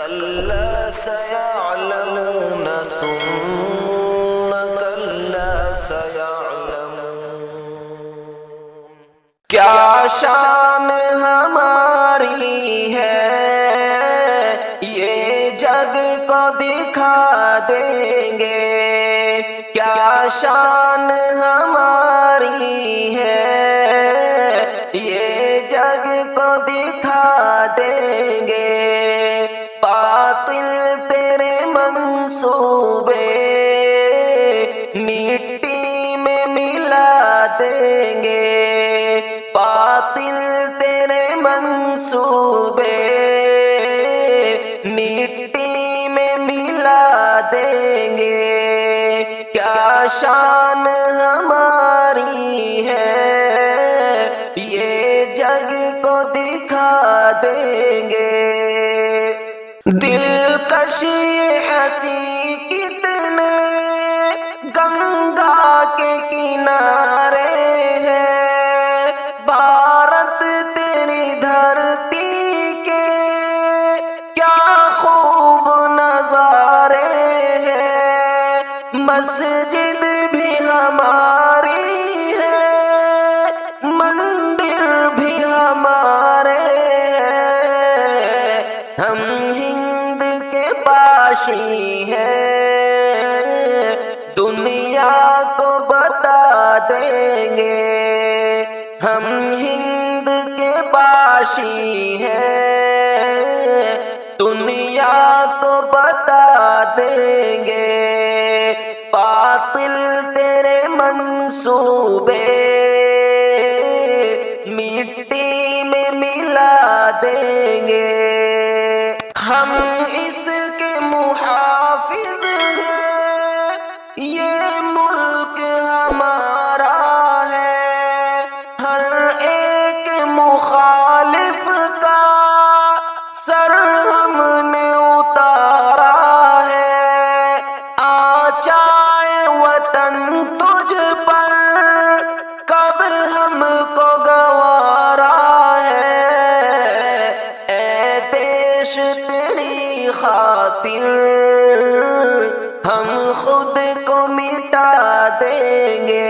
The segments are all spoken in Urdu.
كلا سيعلمون ثم كلا سيعلمون کیا شان ہماری ہے یہ جگ کو دکھا دیں گے کیا شان ہماری ہے یہ جگ کو دکھا دیں گے باطل تیرے منصوبے مٹی میں ملا دیں گے باطل تیرے منصوبے مٹی میں ملا دیں گے کیا شان ہماری ہے یہ جگ کو دکھا دیں گے دلکش ہنسی کتنے گنگا کے کنارے ہیں بھارت تیری دھرتی کے کیا خوب نظارے ہیں مسجد بھی ہماری ہے مندر بھی ہمارے ہیں ہم ہند کے باشی ہیں دنیا کو بتا دیں گے ہم ہند کے باشی ہیں دنیا کو بتا دیں گے باطل تیرے منصوبے مٹی میں ملا دیں گے ہم اس کے محافظ ہیں یہ ملک ہمارا ہے ہر ایک مخالف کا سر ہم نے اتارا ہے آچائے وطن تجھ پر کب ہم کو گوارا ہے اے دیش تیری خاطر ہم خود کو مٹا دیں گے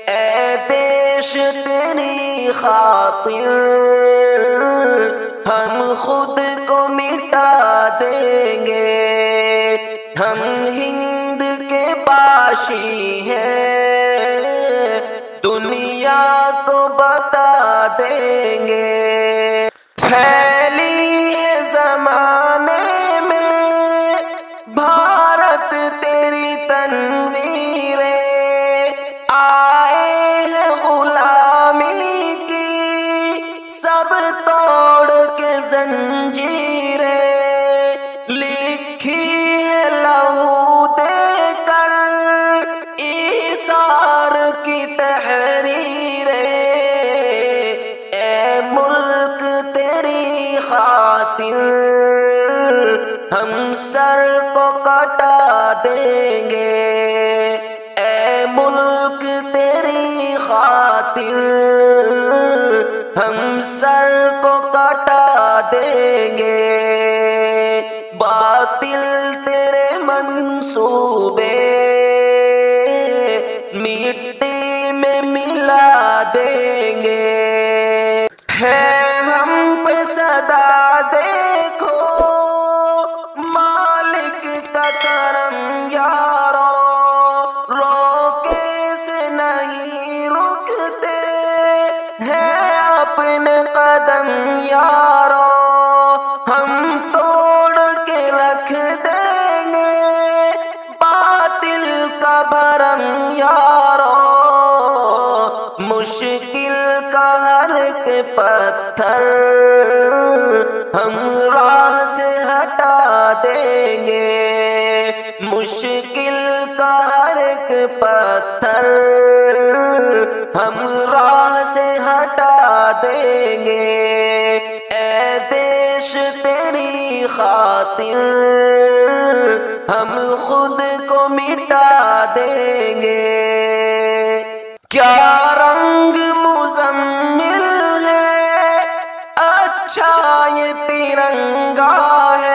اے دیش تیری خاطر ہم خود کو مٹا دیں گے ہم ہند کے باشی ہیں دنیا کو بتا دیں گے پھیلی ہے زمانے میں بھارت تیری تنویریں آئے ہیں غلامی کی سب توڑ کے زنجیریں لکھی ہے لہو دے کر ایثار کی تحریریں اے ملک تیری خاطر ہم سر کو کٹا دیں گے اے ملک تیری خاطر ہم سر کو کٹا دیں گے باطل تیرے منصوبے مٹی میں ملا دیں گے ہے ہم پہ صدا دیکھو مالک کا کرم یارو روکے سے نہیں رکتے ہیں اپنے قدم یارو ہم توڑ کے رکھ دیں گے باطل کا بھرم یارو مشکل کا ہر ایک پتھر ہم راہ سے ہٹا دیں گے مشکل کا ہر ایک پتھر ہم راہ سے ہٹا دیں گے اے دیش تیری خاطر ہم خود کو مٹا دیں گے کیا رنگ مزمل ہے اچھا یہ ترنگا ہے